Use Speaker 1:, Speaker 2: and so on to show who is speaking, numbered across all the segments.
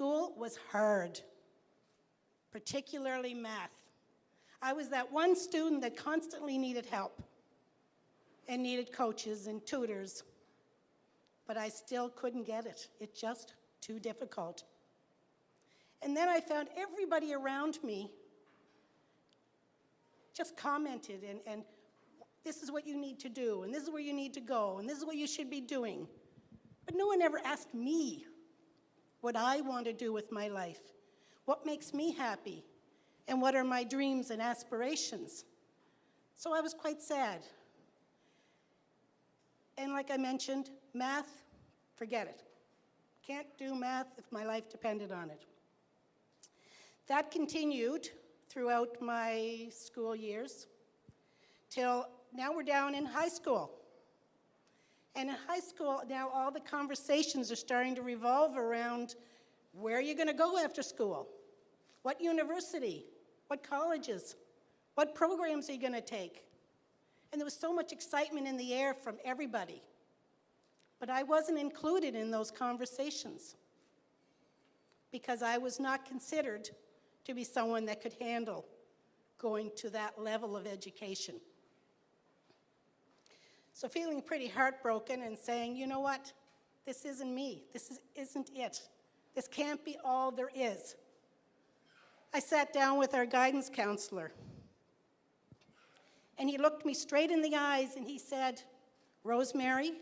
Speaker 1: School was hard, particularly math. I was that one student that constantly needed help and needed coaches and tutors, but I still couldn't get it. It's just too difficult. And then I found everybody around me just commented, and this is what you need to do, and this is where you need to go, and this is what you should be doing. But no one ever asked me what I want to do with my life, what makes me happy, and what are my dreams and aspirations. So I was quite sad. And like I mentioned, math, forget it. Can't do math if my life depended on it. That continued throughout my school years till now we're down in high school. And in high school, now all the conversations are starting to revolve around where are you going to go after school? What university? What colleges? What programs are you going to take? And there was so much excitement in the air from everybody. But I wasn't included in those conversations because I was not considered to be someone that could handle going to that level of education. So feeling pretty heartbroken and saying, you know what, this isn't me, isn't it. This can't be all there is. I sat down with our guidance counselor, and he looked me straight in the eyes and he said, Rosemary,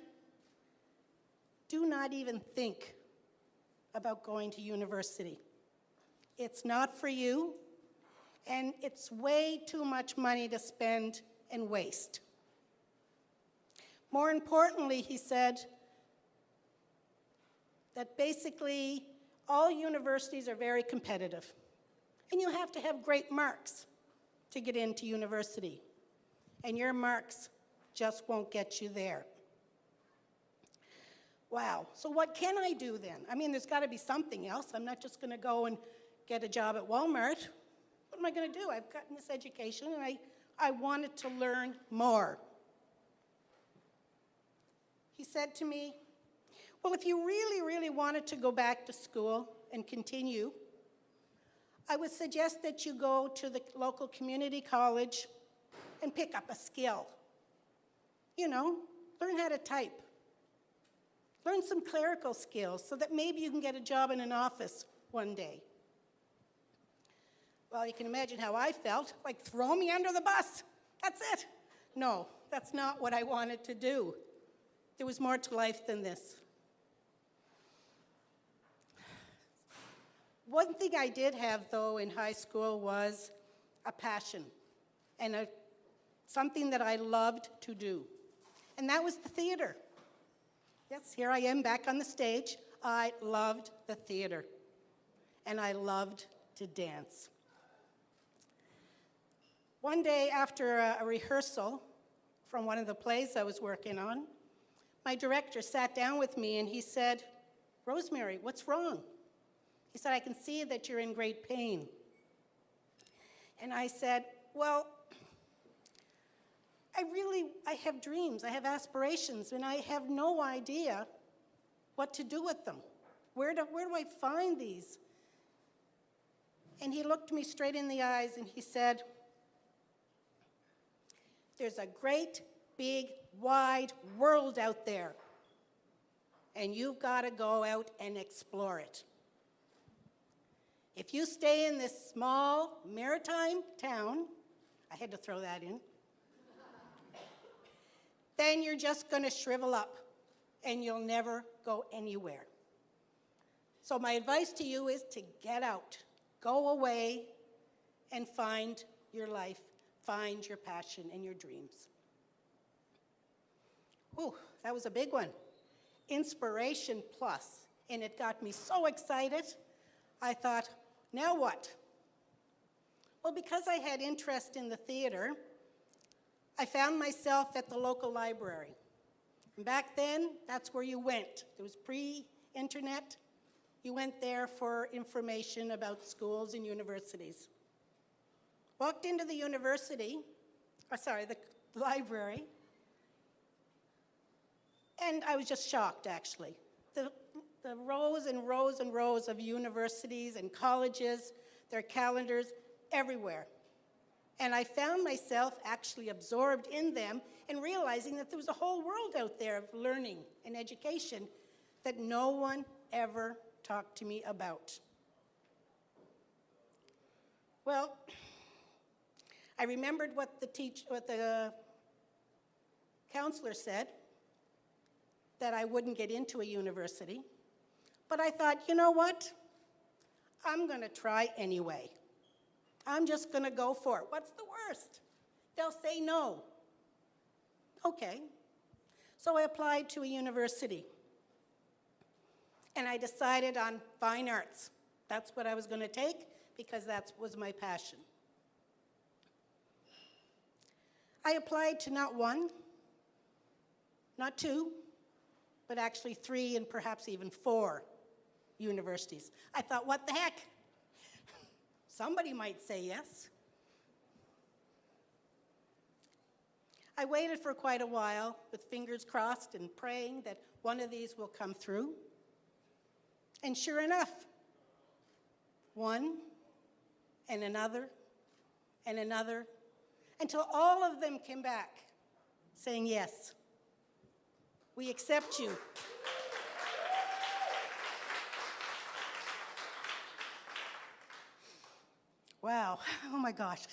Speaker 1: do not even think about going to university. It's not for you, and it's way too much money to spend and waste. More importantly, he said that basically all universities are very competitive, and you have to have great marks to get into university, and your marks just won't get you there. Wow, so what can I do then? I mean, there's got to be something else. I'm not just going to go and get a job at Walmart. What am I going to do? I've gotten this education, and I wanted to learn more. He said to me, well, if you really, really wanted to go back to school and continue, I would suggest that you go to the local community college and pick up a skill. You know, learn how to type. Learn some clerical skills so that maybe you can get a job in an office one day. Well, you can imagine how I felt, like throw me under the bus. That's it. No, that's not what I wanted to do. There was more to life than this. One thing I did have, though, in high school was a passion and something that I loved to do, and that was the theater. Yes, here I am back on the stage. I loved the theater, and I loved to dance. One day after a rehearsal from one of the plays I was working on, my director sat down with me and he said, Rosemary, what's wrong? He said, I can see that you're in great pain. And I said, well, I have dreams, I have aspirations, and I have no idea what to do with them. Where do I find these? And he looked me straight in the eyes and he said, there's a great, big, wide world out there, and you've got to go out and explore it. If you stay in this small maritime town, I had to throw that in, then you're just going to shrivel up, and you'll never go anywhere. So my advice to you is to get out, go away, and find your life, find your passion and your dreams. Ooh, that was a big one. Inspiration plus, and it got me so excited, I thought, now what? Well, because I had interest in the theater, I found myself at the local library. And back then, that's where you went. It was pre-internet. You went there for information about schools and universities. Walked into the the library, and I was just shocked, actually. The the rows and rows and rows of universities and colleges, their calendars, everywhere. And I found myself actually absorbed in them and realizing that there was a whole world out there of learning and education that no one ever talked to me about. Well, I remembered what the counselor said, that I wouldn't get into a university. But I thought, you know what? I'm going to try anyway. I'm just going to go for it. What's the worst? They'll say no. Okay. So I applied to a university. And I decided on fine arts. That's what I was going to take because that was my passion. I applied to not one, not two, but actually 3 and perhaps even 4 universities. I thought, what the heck? Somebody might say yes. I waited for quite a while with fingers crossed and praying that one of these will come through. And sure enough, one and another and another, until all of them came back saying, yes, we accept you. Wow, oh my gosh.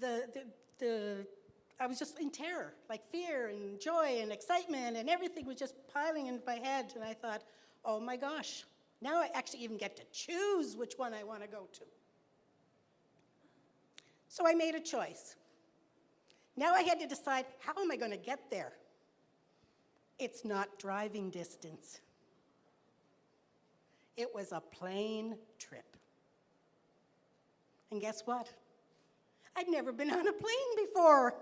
Speaker 1: I was just in terror, like fear and joy and excitement, and everything was just piling into my head, and I thought, oh my gosh, now I actually even get to choose which one I want to go to. So I made a choice. Now I had to decide, how am I going to get there? It's not driving distance. It was a plane trip. And guess what? I'd never been on a plane before.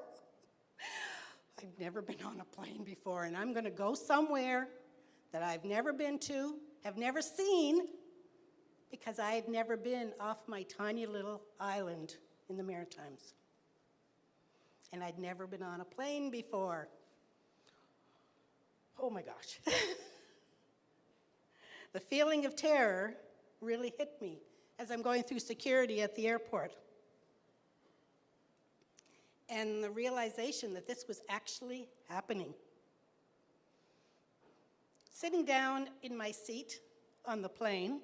Speaker 1: I've never been on a plane before, and I'm going to go somewhere that I've never been to, have never seen, because I had never been off my tiny little island in the Maritimes. And I'd never been on a plane before. Oh my gosh. The feeling of terror really hit me as I'm going through security at the airport. And the realization that this was actually happening. Sitting down in my seat on the plane,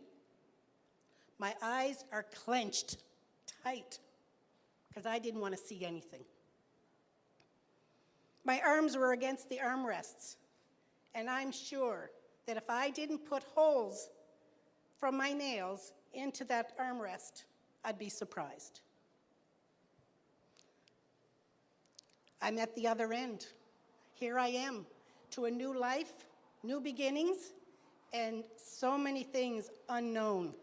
Speaker 1: my eyes are clenched tight because I didn't want to see anything. My arms were against the armrests, and I'm sure that if I didn't put holes from my nails into that armrest, I'd be surprised. I'm at the other end. Here I am, to a new life, new beginnings, and so many things unknown.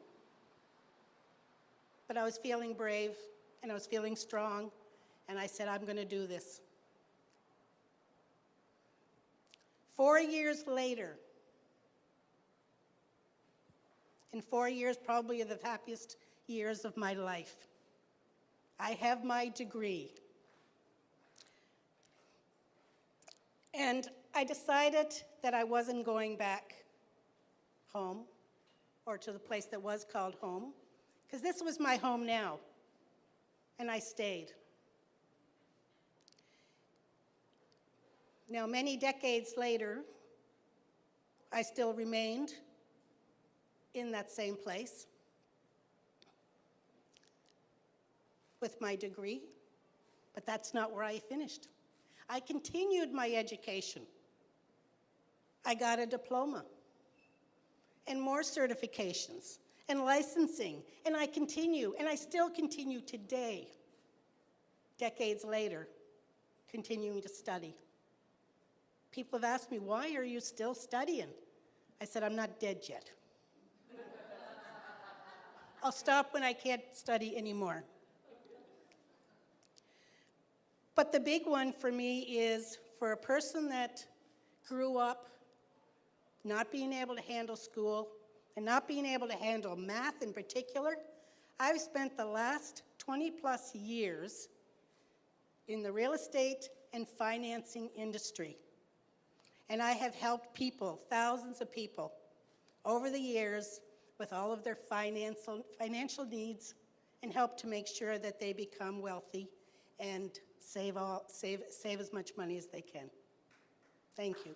Speaker 1: But I was feeling brave, and I was feeling strong, and I said, I'm going to do this. 4 years later, in 4 years, probably the happiest years of my life, I have my degree. And I decided that I wasn't going back home or to the place that was called home, because this was my home now, and I stayed. Now, many decades later, I still remained in that same place with my degree, but that's not where I finished. I continued my education. I got a diploma and more certifications and licensing, and I continue, and I still continue today, decades later, continuing to study. People have asked me, why are you still studying? I said, I'm not dead yet. I'll stop when I can't study anymore. But the big one for me is for a person that grew up not being able to handle school and not being able to handle math in particular, I've spent the last 20 plus years in the real estate and financing industry. And I have helped people, thousands of people, over the years with all of their financial needs and help to make sure that they become wealthy and save as much money as they can. Thank you.